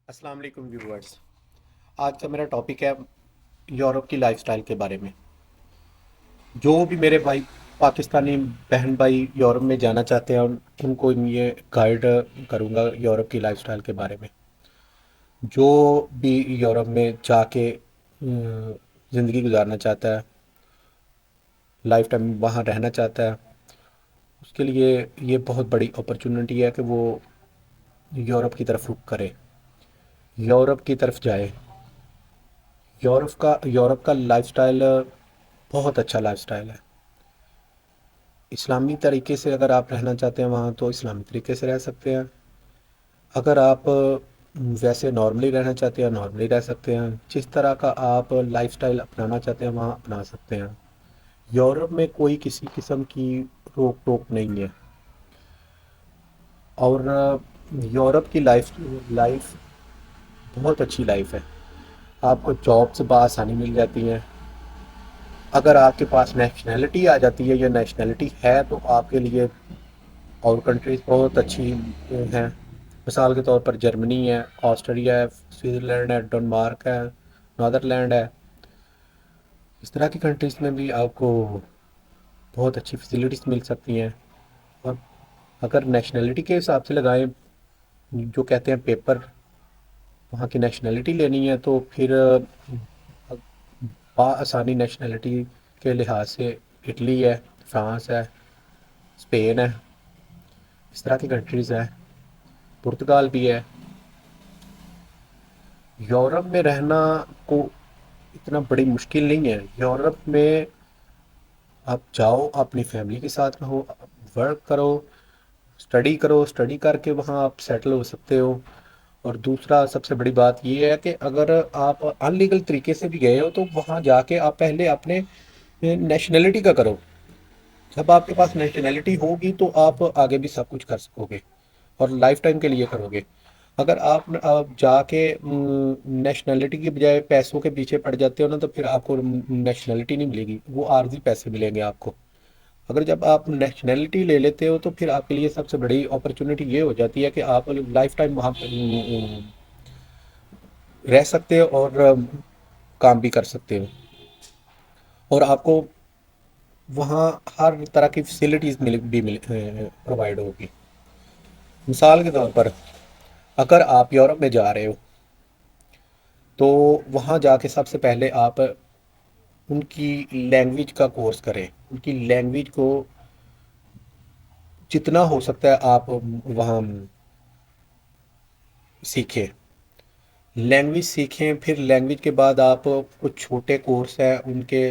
السلام علیکم ویورز۔ آج کا میرا ٹاپک ہے یورپ کی لائف سٹائل کے بارے میں۔ جو بھی میرے بھائی پاکستانی بہن بھائی یورپ میں جانا چاہتے ہیں ان کو یہ گائیڈ کروں گا یورپ کی لائف سٹائل کے بارے میں۔ جو بھی یورپ میں جا کے زندگی گزارنا چاہتا ہے، لائف ٹائم وہاں رہنا چاہتا ہے، اس کے لیے یہ بہت بڑی اپرچونٹی ہے کہ وہ یورپ کی طرف رخ کرے، یورپ کی طرف جائے۔ یورپ کا لائف سٹائل بہت اچھا لائف سٹائل ہے۔ اسلامی طریقے سے اگر آپ رہنا چاہتے ہیں وہاں تو اسلامی طریقے سے رہ سکتے ہیں۔ اگر آپ ویسے نارملی رہنا چاہتے ہیں نارملی رہ سکتے ہیں۔ جس طرح کا آپ لائف سٹائل اپنانا چاہتے ہیں وہاں اپنا سکتے ہیں۔ یورپ میں کوئی کسی قسم کی روک ٹوک نہیں ہے۔ اور یورپ کی لائف بہت اچھی لائف ہے۔ آپ کو جابس بآسانی مل جاتی ہیں۔ اگر آپ کے پاس نیشنلٹی آ جاتی ہے یا نیشنلٹی ہے تو آپ کے لیے اور کنٹریز بہت اچھی ہیں۔ مثال کے طور پر جرمنی ہے، آسٹریا ہے، سوئٹزرلینڈ ہے، ڈنمارک ہے، نیدرلینڈ ہے۔ اس طرح کی کنٹریز میں بھی آپ کو بہت اچھی فیسلٹیز مل سکتی ہیں۔ اور اگر نیشنلٹی کے حساب سے لگائیں، جو کہتے ہیں پیپر، وہاں کی نیشنلٹی لینی ہے تو پھر بآسانی نیشنلٹی کے لحاظ سے اٹلی ہے، فرانس ہے، اسپین ہے، اس طرح کی کنٹریز ہیں، پرتگال بھی ہے۔ یورپ میں رہنا کو اتنا بڑی مشکل نہیں ہے۔ یورپ میں آپ جاؤ، اپنی فیملی کے ساتھ رہو، ورک کرو، اسٹڈی کر کے وہاں آپ سیٹل ہو سکتے ہو۔ اور دوسرا سب سے بڑی بات یہ ہے کہ اگر آپ ان لیگل طریقے سے بھی گئے ہو تو وہاں جا کے آپ پہلے اپنے نیشنلٹی کا کرو۔ جب آپ کے پاس نیشنلٹی ہوگی تو آپ آگے بھی سب کچھ کر سکو گے اور لائف ٹائم کے لیے کرو گے۔ اگر آپ جا کے نیشنلٹی کی بجائے پیسوں کے پیچھے پڑ جاتے ہو نا تو پھر آپ کو نیشنلٹی نہیں ملے گی، وہ عارضی پیسے ملیں گے آپ کو۔ اگر جب آپ نیشنلٹی لے لیتے ہو تو پھر آپ کے لیے سب سے بڑی اپرچونٹی یہ ہو جاتی ہے کہ آپ لائف ٹائم وہاں پہ رہ سکتے ہو اور کام بھی کر سکتے ہو، اور آپ کو وہاں ہر طرح کی فیسلٹیز پرووائڈ ہوگی۔ مثال کے طور پر اگر آپ یورپ میں جا رہے ہو تو وہاں جا کے سب سے پہلے آپ ان کی لینگویج کا کورس کریں، ان کی لینگویج کو جتنا ہو سکتا ہے آپ وہاں سیکھیں، لینگویج سیکھیں۔ پھر لینگویج کے بعد آپ کچھ چھوٹے کورس ہیں ان کے،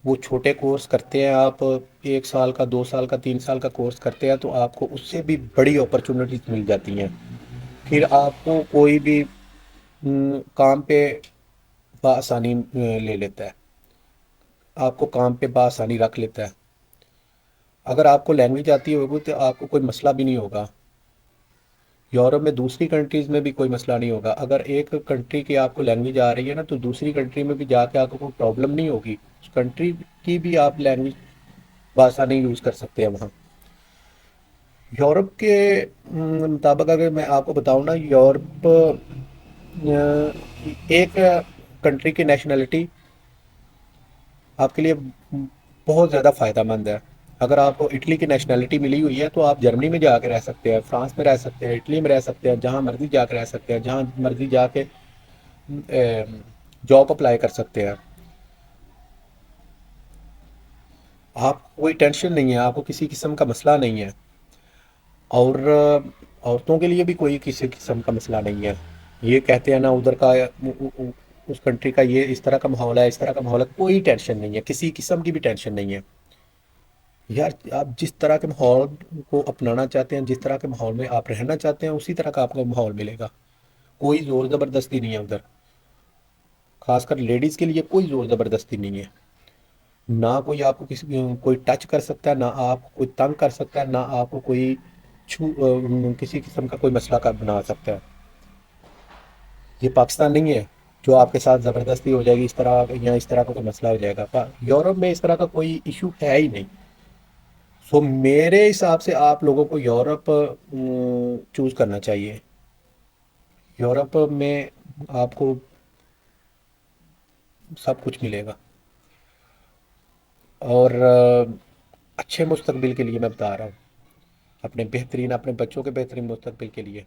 وہ چھوٹے کورس کرتے ہیں آپ، 1 سال کا، 2 سال کا، 3 سال کا کورس کرتے ہیں تو آپ کو اس سے بھی بڑی اپرچونٹیز مل جاتی ہیں۔ پھر آپ کو کوئی بھی کام پہ بآسانی لے لیتا ہے، آپ کو کام پہ بآسانی رکھ لیتا ہے۔ اگر آپ کو لینگویج آتی ہوگی تو آپ کو کوئی مسئلہ بھی نہیں ہوگا۔ یورپ میں دوسری کنٹریز میں بھی کوئی مسئلہ نہیں ہوگا۔ اگر ایک کنٹری کی آپ کو لینگویج آ رہی ہے نا تو دوسری کنٹری میں بھی جا کے آپ کو کوئی پرابلم نہیں ہوگی، اس کنٹری کی بھی آپ لینگویج بآسانی یوز کر سکتے ہیں وہاں۔ یورپ کے مطابق اگر میں آپ کو بتاؤں نا، یورپ ایک کنٹری کی نیشنلٹی آپ کے لیے بہت زیادہ فائدہ مند ہے۔ اگر آپ کو اٹلی کی نیشنلٹی ملی ہوئی ہے تو آپ جرمنی میں جا کے رہ سکتے ہیں، فرانس میں رہ سکتے ہیں، اٹلی میں رہ سکتے ہیں، جہاں مرضی جا کے رہ سکتے ہیں، جہاں مرضی جا کے جاب اپلائی کر سکتے ہیں۔ آپ کو کوئی ٹینشن نہیں ہے، آپ کو کسی قسم کا مسئلہ نہیں ہے۔ اور عورتوں کے لیے بھی کوئی کسی قسم کا مسئلہ نہیں ہے۔ یہ کہتے ہیں نا ادھر کا اس کنٹری کا یہ اس طرح کا ماحول ہے، اس طرح کا ماحول ہے، کوئی ٹینشن نہیں ہے، کسی قسم کی بھی ٹینشن نہیں ہے۔ یار آپ جس طرح کے ماحول کو اپنانا چاہتے ہیں، جس طرح کے ماحول میں آپ رہنا چاہتے ہیں اسی طرح کا آپ کو ماحول ملے گا۔ کوئی زور زبردستی نہیں ہے ادھر، خاص کر لیڈیز کے لیے کوئی زور زبردستی نہیں ہے۔ نہ کوئی آپ کو کوئی ٹچ کر سکتا ہے، نہ آپ کو کوئی تنگ کر سکتا ہے، نہ آپ کو کوئی کسی قسم کا کوئی مسئلہ کا بنا سکتا ہے۔ یہ پاکستان نہیں ہے جو آپ کے ساتھ زبردستی ہو جائے گی اس طرح، یا اس طرح کا کوئی مسئلہ ہو جائے گا۔ یورپ میں اس طرح کا کوئی ایشو ہے ہی نہیں۔ سو میرے حساب سے آپ لوگوں کو یورپ چوز کرنا چاہیے۔ یورپ میں آپ کو سب کچھ ملے گا، اور اچھے مستقبل کے لیے میں بتا رہا ہوں، اپنے بہترین، اپنے بچوں کے بہترین مستقبل کے لیے